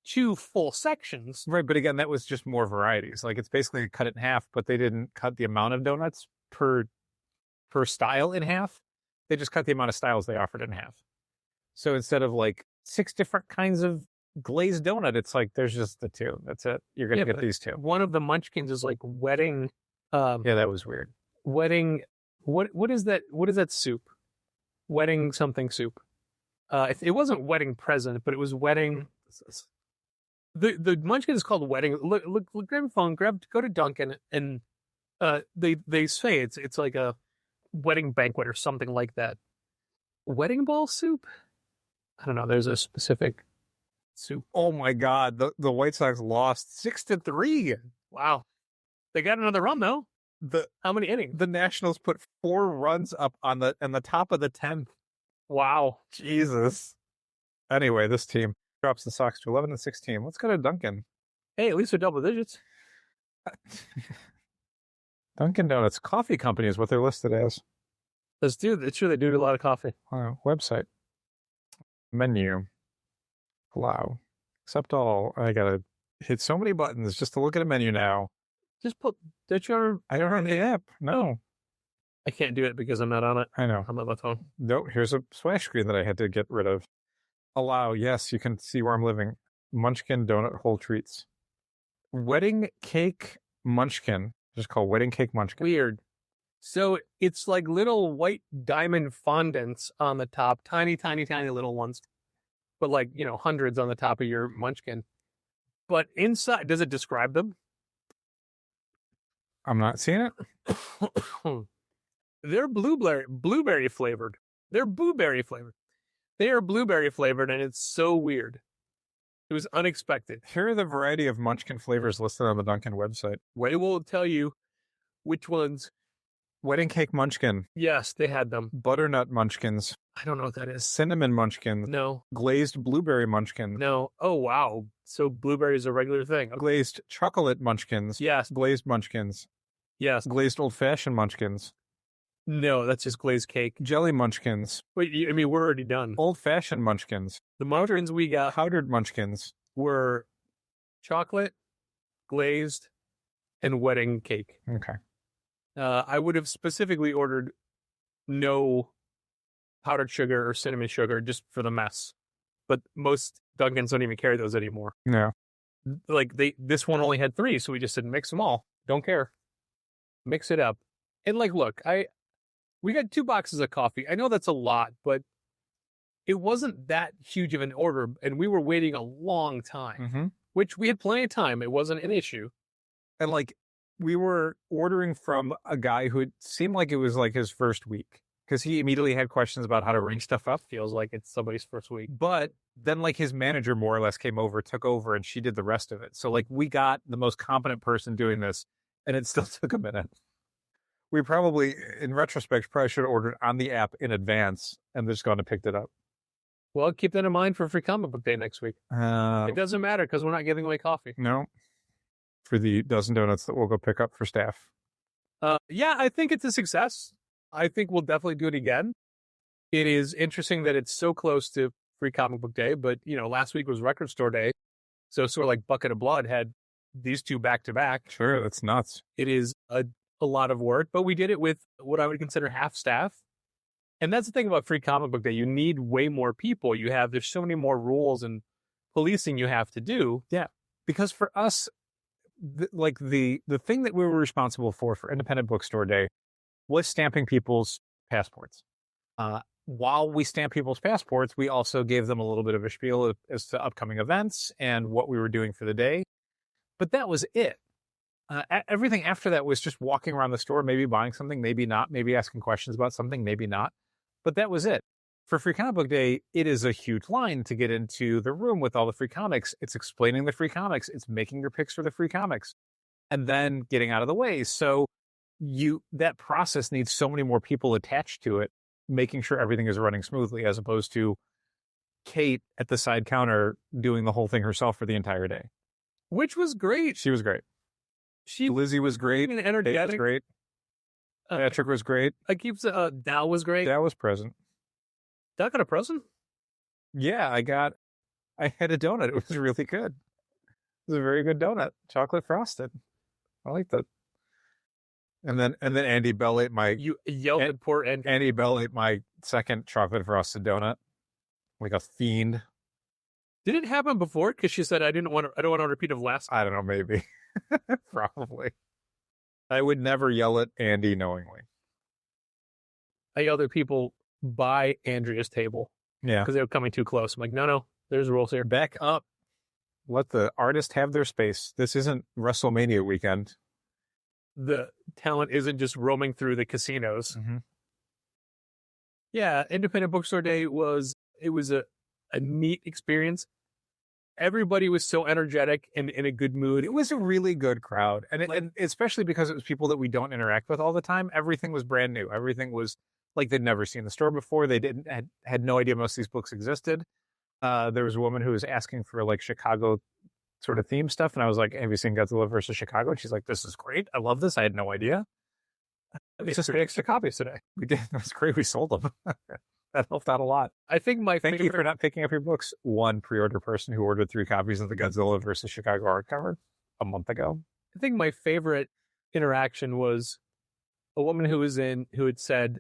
2 full sections.
Right. But again, that was just more varieties. Like it's basically cut it in half, but they didn't cut the amount of donuts per style in half. They just cut the amount of styles they offered in half. So instead of like 6 different kinds of glazed donut, it's like there's just the 2. That's it. You're gonna get
but
these 2.
One of the munchkins is like wedding.
Yeah, that was weird.
Wedding. What is that? What is that soup? Wedding something soup. It wasn't wedding present, but it was wedding. The munchkin is called wedding. Look, grab your phone, go to Dunkin', and they say it's like a wedding banquet or something like that. Wedding ball soup? I don't know. There's a specific soup.
Oh my God, the White Sox lost 6-3.
Wow, they got another run though. How many innings?
The Nationals put 4 runs up on the top of the 10th.
Wow,
Jesus. Anyway, this team drops the Sox to 11-16. Let's go to Dunkin'.
hey, at least they're double digits.
Dunkin' Donuts Coffee Company is what they're listed as.
It's true. They do a lot of coffee.
Website. Menu. Allow. Accept all. I gotta hit so many buttons just to look at a menu now.
Just put. Don't you ever?
I don't have the app. No.
I can't do it because I'm not on it.
I know.
I'm on my phone.
Nope. Here's a splash screen that I had to get rid of. Allow. Yes, you can see where I'm living. Munchkin Donut Whole Treats. Wedding Cake Munchkin. Just called Wedding Cake Munchkin.
Weird. So it's like little white diamond fondants on the top, tiny, tiny, tiny little ones, but like, hundreds on the top of your munchkin. But inside, does it describe them?
I'm not seeing it.
They're blueberry flavored. They're blueberry flavored. They are blueberry flavored, and it's so weird. It was unexpected.
Here are the variety of Munchkin flavors listed on the Dunkin' website.
Way will tell you which ones.
Wedding Cake Munchkin.
Yes, they had them.
Butternut Munchkins.
I don't know what that is.
Cinnamon Munchkins.
No.
Glazed Blueberry Munchkins.
No. Oh, wow. So blueberry is a regular thing. Okay.
Glazed Chocolate Munchkins.
Yes.
Glazed Munchkins.
Yes.
Glazed Old-Fashioned Munchkins.
No, that's just glazed cake.
Jelly Munchkins.
Wait, we're already done.
Old-Fashioned Munchkins.
The munchkins we got
Powdered Munchkins.
were chocolate, glazed, and wedding cake.
Okay.
I would have specifically ordered no powdered sugar or cinnamon sugar just for the mess. But most Dunkins don't even carry those anymore.
No.
Like this one only had 3, so we just said mix them all. Don't care. Mix it up. And like, look, we got 2 boxes of coffee. I know that's a lot, but it wasn't that huge of an order, and we were waiting a long time, which we had plenty of time. It wasn't an issue.
And like, we were ordering from a guy who it seemed like it was like his first week because he immediately had questions about how to ring stuff up.
Feels like it's somebody's first week.
But then like his manager more or less came over, took over, and she did the rest of it. So like we got the most competent person doing this, and it still took a minute. We probably, in retrospect, probably should have ordered on the app in advance and just gone and picked it up.
Well, keep that in mind for Free Comic Book Day next week. It doesn't matter because we're not giving away coffee.
No. For the dozen donuts that we'll go pick up for staff.
Yeah, I think it's a success. I think we'll definitely do it again. It is interesting that it's so close to Free Comic Book Day, but, last week was Record Store Day. So sort of like Bucket of Blood had these 2 back to back.
Sure, that's nuts.
It is a lot of work, but we did it with what I would consider half staff. And that's the thing about Free Comic Book Day. You need way more people. There's so many more rules and policing you have to do.
Yeah. Because for us, the thing that we were responsible for Independent Bookstore Day was stamping people's passports. While we stamped people's passports, we also gave them a little bit of a spiel as to upcoming events and what we were doing for the day. But that was it. Everything after that was just walking around the store, maybe buying something, maybe not, maybe asking questions about something, maybe not. But that was it. For Free Comic Book Day, it is a huge line to get into the room with all the free comics. It's explaining the free comics. It's making your picks for the free comics and then getting out of the way. So that process needs so many more people attached to it, making sure everything is running smoothly, as opposed to Kate at the side counter doing the whole thing herself for the entire day.
Which was great.
She was great. Lizzie was great.
And energetic.
Dave was great. Patrick was great.
Dal was great.
Dal was present.
Dal got a present?
Yeah, I had a donut. It was really good. It was a very good donut. Chocolate frosted. I liked it. And then Andy Bell ate my...
You yelled at poor Andy.
Andy Bell ate my second chocolate frosted donut. like a fiend.
Did it happen before? Because she said I don't want to repeat of last.
I don't know, maybe. Probably. I would never yell at Andy knowingly.
I yelled at people by Andrea's table
Yeah.
because they were coming too close. I'm like, no, there's rules here.
Back up. Let the artist have their space. This isn't WrestleMania weekend.
The talent isn't just roaming through the casinos.
Mm-hmm.
Yeah, Independent Bookstore Day was a neat experience. Everybody was so energetic and in a good mood.
It was a really good crowd. And especially because it was people that we don't interact with all the time. Everything was brand new. Everything was like they'd never seen the store before. They had no idea most of these books existed. There was a woman who was asking for like Chicago sort of theme stuff. And I was like, have you seen Godzilla versus Chicago? And she's like, this is great. I love this. I had no idea.
We just made extra copies today.
We did. That was great. We sold them. That helped out a lot.
I think
Thank you for not picking up your books. One pre-order person who ordered 3 copies of the Godzilla versus Chicago hardcover a month ago.
I think my favorite interaction was a woman who had said,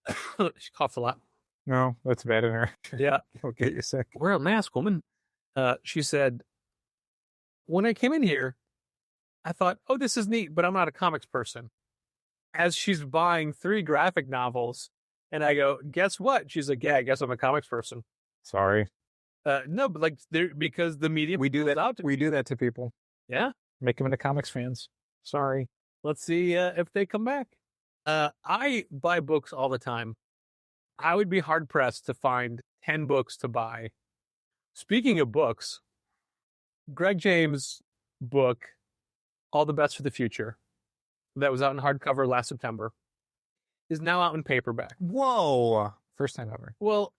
she coughed a lot.
No, that's bad interaction.
Yeah.
It'll get you sick.
Wear a mask, woman. She said, when I came in here, I thought, oh, this is neat, but I'm not a comics person. As she's buying 3 graphic novels, and I go, guess what? She's like, yeah, I guess I'm a comics person.
Sorry.
No, but like, because the medium
We do that.
out to
We do that to people.
Yeah.
Make them into comics fans. Sorry.
Let's see if they come back. I buy books all the time. I would be hard pressed to find 10 books to buy. Speaking of books, Greg James' book, All the Best for the Future, that was out in hardcover last September, is now out in paperback.
Whoa. First time ever.
Well,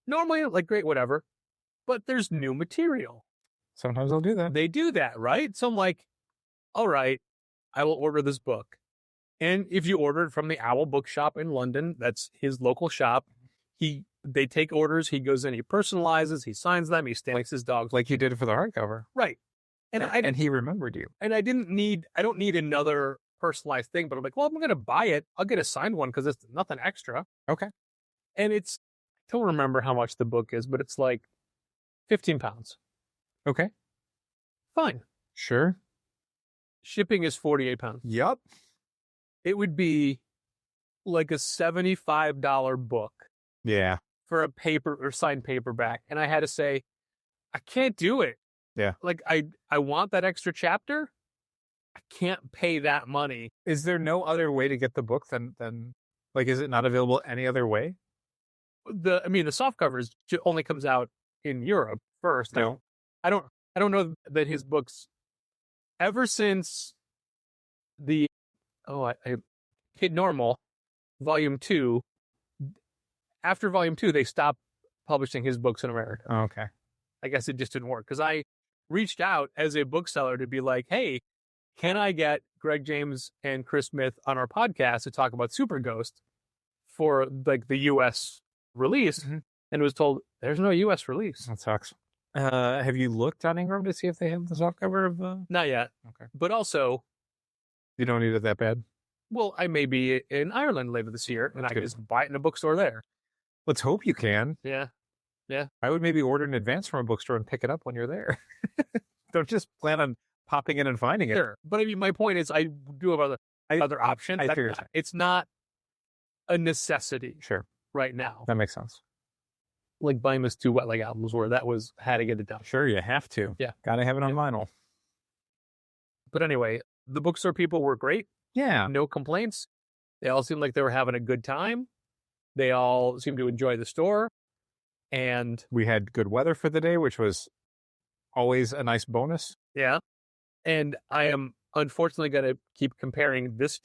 normally, like, great, whatever, but there's new material.
Sometimes they'll do that.
They do that, right? So I'm like, all right, I will order this book. And if you order it from the Owl Bookshop in London, that's his local shop, they take orders, he goes in, he personalizes, he signs them, he stamps his dogs.
Like you did it for the hardcover.
Right.
And he remembered you.
And I don't need another personalized thing, but I'm like, well, I'm going to buy it. I'll get a signed one because it's nothing extra.
Okay.
And I don't remember how much the book is, but it's like 15 pounds.
Okay.
Fine.
Sure.
Shipping is 48 pounds.
Yup.
It would be like a $75 book
Yeah.
for a paper or signed paperback. And I had to say, I can't do it.
Yeah.
Like I want that extra chapter. I can't pay that money.
Is there no other way to get the book than like, is it not available any other way?
The softcover only comes out in Europe first.
No.
I don't know that his books, ever since the Kid Normal Volume 2, after Volume 2 they stopped publishing his books in America.
Oh, okay.
I guess it just didn't work because I reached out as a bookseller to be like, hey, can I get Greg James and Chris Smith on our podcast to talk about Super Ghost for like the U.S. release?
Mm-hmm.
And was told there's no U.S. release.
That sucks. Have you looked on Ingram to see if they have the softcover of?
Not yet.
Okay.
But also,
You don't need it that bad.
well, I may be in Ireland later this year, and I can just buy it in a bookstore there.
Let's hope you can.
Yeah.
I would maybe order in advance from a bookstore and pick it up when you're there. Don't just plan on popping in and finding it.
Sure. But I mean, my point is, I do have other options.
I figured.
It's not a necessity
Sure.
right now.
That makes sense.
Like buying those 2 Wet Leg albums where that was had to get it done.
Sure, you have to.
Yeah.
Gotta have it on vinyl.
But anyway, the bookstore people were great.
Yeah.
No complaints. They all seemed like they were having a good time. They all seemed to enjoy the store. And
We had good weather for the day, which was always a nice bonus.
yeah. And I am unfortunately going to keep comparing this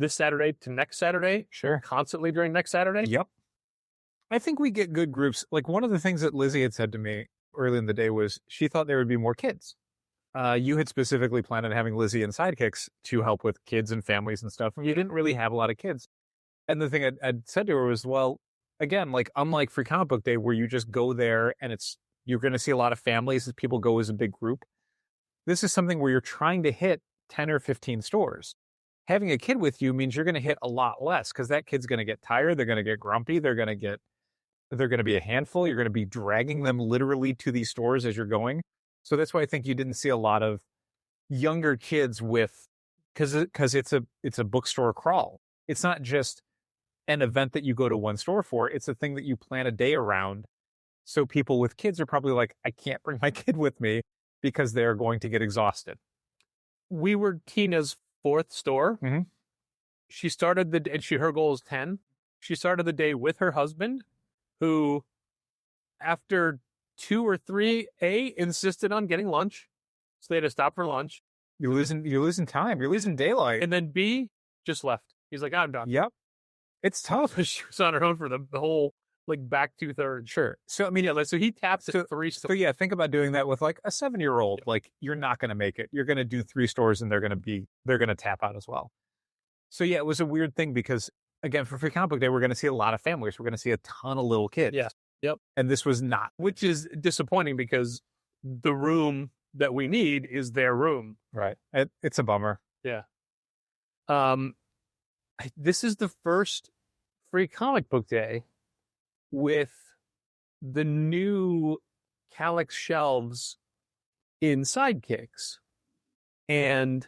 Saturday to next Saturday.
Sure.
Constantly during next Saturday.
Yep. I think we get good groups. Like one of the things that Lizzie had said to me early in the day was she thought there would be more kids. You had specifically planned on having Lizzie and sidekicks to help with kids and families and stuff. And you didn't really have a lot of kids. And the thing I'd said to her was, well, again, like unlike Free Comic Book Day where you just go there and you're going to see a lot of families as people go as a big group. This is something where you're trying to hit 10 or 15 stores. Having a kid with you means you're going to hit a lot less because that kid's going to get tired. They're going to get grumpy. They're going to get They're going to be a handful. You're going to be dragging them literally to these stores as you're going. So that's why I think you didn't see a lot of younger kids with, because it's a bookstore crawl. It's not just an event that you go to one store for. It's a thing that you plan a day around. So people with kids are probably like, I can't bring my kid with me because they're going to get exhausted.
We were Tina's fourth store.
Mm-hmm.
She started her goal is 10. She started the day with her husband, who after 2 or 3, insisted on getting lunch. So they had to stop for lunch.
You're losing time. You're losing daylight.
And then B just left. He's like, I'm done.
Yep. It's tough.
She was on her own for the whole, like, back 2/3.
Sure. So, I mean,
Yeah, so he taps at 3
so
stores.
yeah, think about doing that with like a 7-year-old. Like, you're not going to make it. You're going to do 3 stores and they're going to tap out as well. So yeah, it was a weird thing because, again, for Free Comic Book Day, we're going to see a lot of families. We're going to see a ton of little kids.
Yeah. Yep. And
this was not.
Which is disappointing because the room that we need is their room.
Right. It's a bummer.
Yeah. This is the first Free Comic Book Day with the new Calyx shelves in Sidekicks. And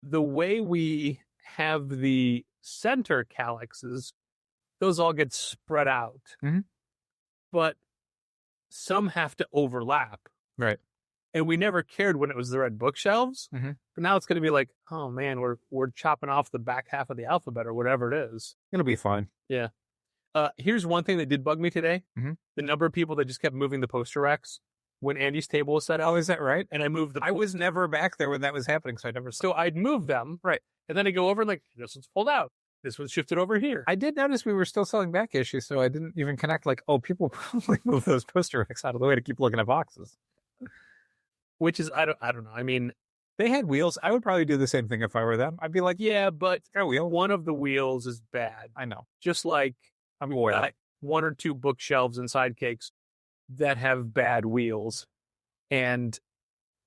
the way we have the center Calyxes, those all get spread out.
Mm-hmm.
But some have to overlap.
Right.
And we never cared when it was the red bookshelves.
Mm-hmm.
But now it's going to be like, oh man, we're chopping off the back half of the alphabet or whatever it is.
It'll be fine.
Yeah. Here's one thing that did bug me today.
Mm-hmm.
The number of people that just kept moving the poster racks when Andy's table was set up.
Oh, is that right?
And I moved
I was never back there when that was happening, so I never saw.
So I'd move them.
Right.
And then I go over and like, this one's pulled out. This one's shifted over here.
I did notice we were still selling back issues, so I didn't even connect like, oh, people probably move those poster racks out of the way to keep looking at boxes.
Which is, I don't know. I mean,
they had wheels. I would probably do the same thing if I were them. I'd be like,
yeah, but
got a wheel.
One of the wheels is bad.
I know.
Just like
I'm aware.
1 or 2 bookshelves and sidecakes that have bad wheels. And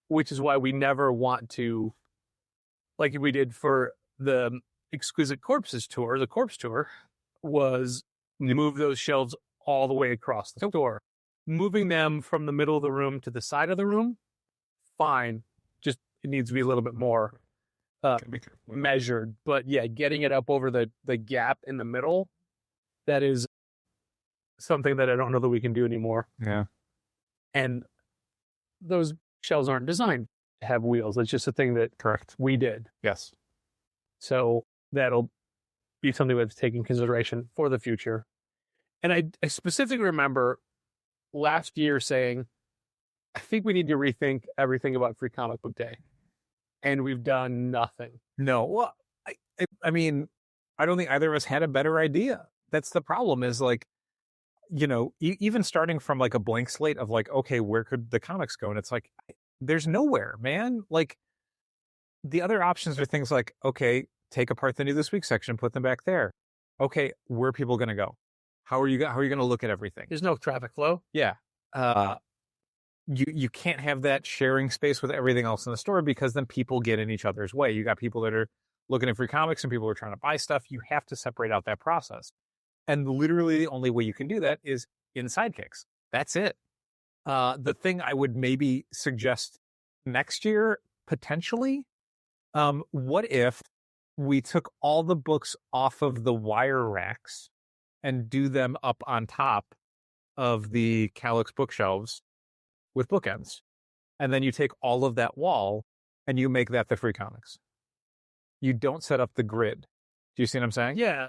which is why we never want to, like we did for the Exquisite Corpses tour, the Corpse tour, was move those shelves all the way across the store. Moving them from the middle of the room to the side of the room, fine. Just it needs to be a little bit more measured. But yeah, getting it up over the gap in the middle, that is something that I don't know that we can do anymore.
Yeah.
And those shelves aren't designed to have wheels. It's just a thing that we did.
Yes.
So that'll be something that's taken consideration for the future. And I specifically remember last year saying, I think we need to rethink everything about Free Comic Book Day. And we've done nothing.
No. Well, I mean, I don't think either of us had a better idea. That's the problem is like, you know, even starting from like a blank slate of like, okay, where could the comics go? And it's like, there's nowhere, man. Like the other options are things like, okay, take apart the new this week section, put them back there. Okay, where are people going to go? How are you going to look at everything?
There's no traffic flow.
Yeah. You can't have that sharing space with everything else in the store because then people get in each other's way. You got people that are looking at free comics and people are trying to buy stuff. You have to separate out that process. And literally the only way you can do that is in sidekicks. That's it. The thing I would maybe suggest next year, potentially, what if we took all the books off of the wire racks and do them up on top of the Calyx bookshelves with bookends? And then you take all of that wall and you make that the free comics. You don't set up the grid. Do you see what I'm saying?
Yeah.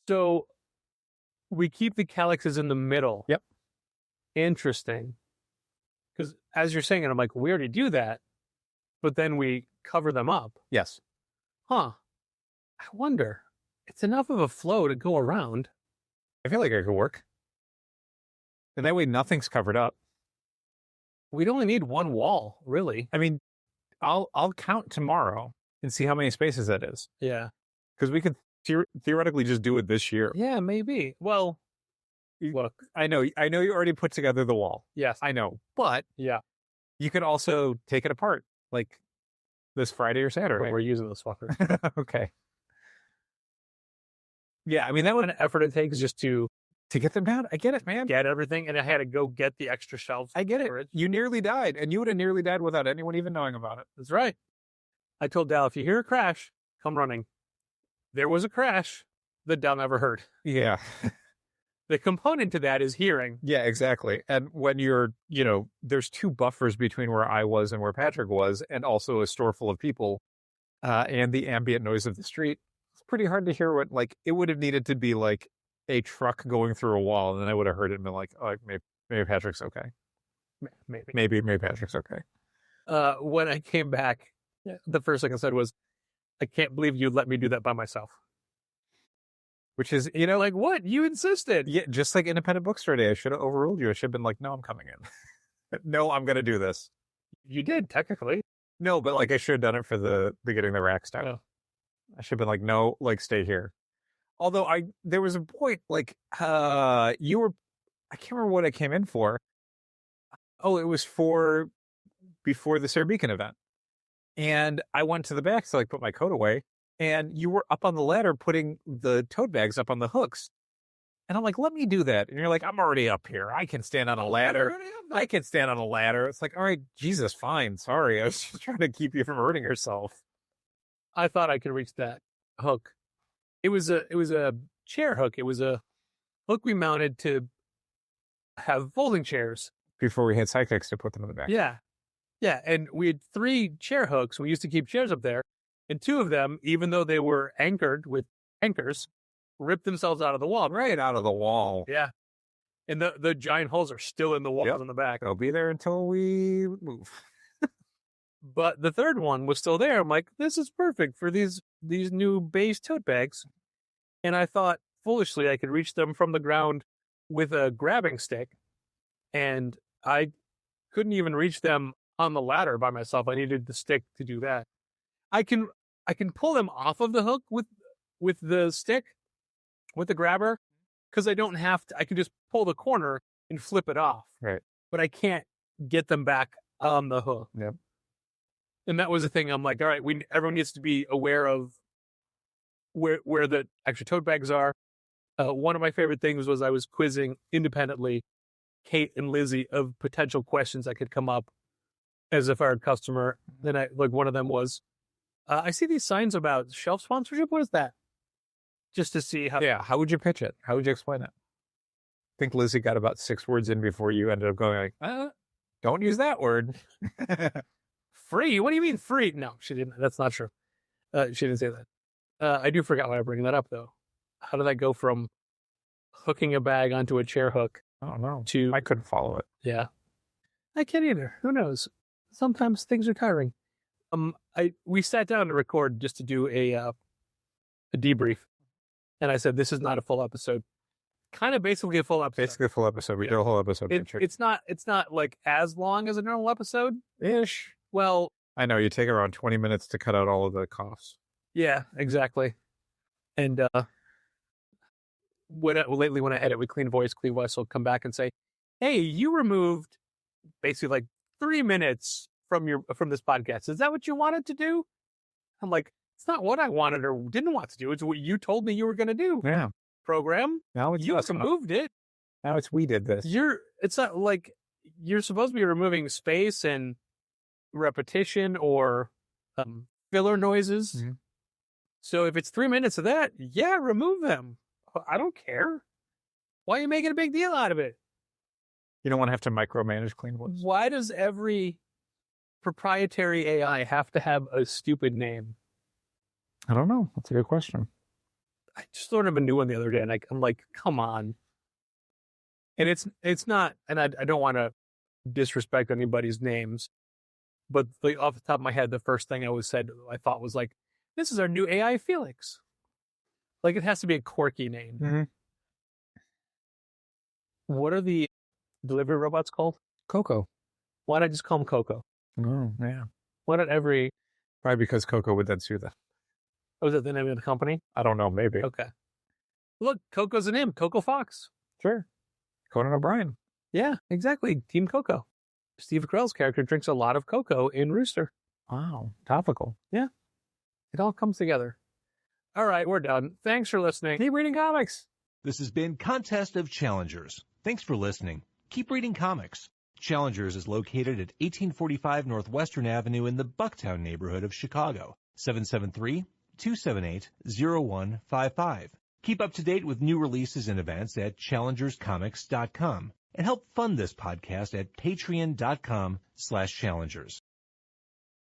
So we keep the Calyxes in the middle.
Yep.
Interesting. Because as you're saying it, I'm like, we already do that, but then we cover them up.
Yes.
Huh. I wonder. It's enough of a flow to go around.
I feel like it could work. And that way nothing's covered up.
We'd only need one wall, really.
I mean, I'll count tomorrow and see how many spaces that is.
Yeah.
Because we could theoretically just do it this year.
Yeah, maybe. Well, look.
I know you already put together the wall.
Yes.
I know. But
yeah,
you could also take it apart, like this Friday or Saturday.
Wait, we're using this fucker.
Okay. Yeah, I mean, that
what an effort it takes just to
To get them down? I get it, man.
get everything, and I had to go get the extra shelves.
I get it.
storage.
You nearly died, and you would have nearly died without anyone even knowing about it.
That's right. I told Dal, if you hear a crash, come running. There was a crash that Dal never heard.
Yeah.
The component to that is hearing.
Yeah, exactly. And when you're, there's 2 buffers between where I was and where Patrick was, and also a store full of people, and the ambient noise of the street, it's pretty hard to hear what, it would have needed to be like a truck going through a wall, and then I would have heard it and been like, oh, maybe Patrick's okay. Maybe Patrick's okay.
When I came back, the first thing I said was, I can't believe you let me do that by myself.
Which is,
Like, what? You insisted.
yeah, just like Independent Bookstore Day, I should have overruled you. I should have been like, no, I'm coming in. No, I'm going to do this.
You did, technically.
No, but I should have done it for the getting the racks down.
Oh.
I should have been like, no, stay here. Although there was a point, you were, I can't remember what I came in for. Oh, it was before the Sarah Beacon event. And I went to the back to put my coat away. And you were up on the ladder putting the tote bags up on the hooks. And I'm like, let me do that. And you're like, I'm already up here. I can stand on a ladder. I can stand on a ladder. It's like, all right, Jesus, fine. Sorry. I was just trying to keep you from hurting yourself.
I thought I could reach that hook. It was a chair hook. It was a hook we mounted to have folding chairs.
Before we had sidekicks to put them in the back.
Yeah. Yeah. And we had 3 chair hooks. We used to keep chairs up there. And 2 of them, even though they were anchored with anchors, ripped themselves out of the wall.
Right out of the wall.
Yeah. And the giant holes are still in the walls in the back.
They'll be there until we move.
But the 3rd one was still there. I'm like, this is perfect for these new beige tote bags. And I thought, foolishly, I could reach them from the ground with a grabbing stick. And I couldn't even reach them on the ladder by myself. I needed the stick to do that. I can pull them off of the hook with the stick, with the grabber, because I don't have to. I can just pull the corner and flip it off.
Right.
But I can't get them back on the hook.
Yep.
And that was the thing. I'm like, all right, everyone needs to be aware of where the extra tote bags are. One of my favorite things was I was quizzing independently Kate and Lizzie of potential questions that could come up as if I were a customer. Then one of them was, I see these signs about shelf sponsorship. What is that? Just to see how.
Yeah. How would you pitch it? How would you explain it? I think Lizzie got about 6 words in before you ended up going don't use that word.
Free? What do you mean free? No, she didn't. That's not true. She didn't say that. I do forget why I'm bringing that up, though. How did that go from hooking a bag onto a chair hook?
I don't know.
To
I couldn't follow it.
Yeah. I can't either. Who knows? Sometimes things are tiring. We sat down to record just to do a debrief. And I said, this is not a full episode. Kind of basically a full episode.
Basically a full episode. We did a whole episode.
It's not as long as a normal episode.
Ish.
Well,
I know you take around 20 minutes to cut out all of the coughs.
Yeah, exactly. And lately when I edit with Clean Voice will come back and say, hey, you removed basically 3 minutes from this podcast. Is that what you wanted to do? I'm like, it's not what I wanted or didn't want to do. It's what you told me you were going to do.
Yeah.
Program.
Now it's
you removed it.
Now it's we did this.
It's not like you're supposed to be removing space and repetition or filler noises.
Mm-hmm.
So if it's 3 minutes of that, yeah, remove them. I don't care. Why are you making a big deal out of it?
You don't want to have to micromanage Clean Voice.
Why does every proprietary AI have to have a stupid name?
I don't know. That's a good question.
I just learned of a new one the other day, and I'm like, come on. And it's not, and I don't want to disrespect anybody's names, but off the top of my head, the first thing I thought was like, this is our new AI Felix. Like, it has to be a quirky name.
Mm-hmm.
What are the delivery robots called?
Coco.
Why not just call them Coco?
Oh, yeah.
Why not every...
Probably because Coco would then sue them.
Oh, is that the name of the company?
I don't know. Maybe.
Okay. Look, Coco's an him. Coco Fox.
Sure. Conan O'Brien.
Yeah, exactly. Team Coco. Steve Carell's character drinks a lot of cocoa in Rooster.
Wow. Topical.
Yeah. It all comes together. All right, we're done. Thanks for listening.
Keep reading comics.
This has been Contest of Challengers. Thanks for listening. Keep reading comics. Challengers is located at 1845 Northwestern Avenue in the Bucktown neighborhood of Chicago. 773-278-0155. Keep up to date with new releases and events at challengerscomics.com and help fund this podcast at patreon.com/challengers.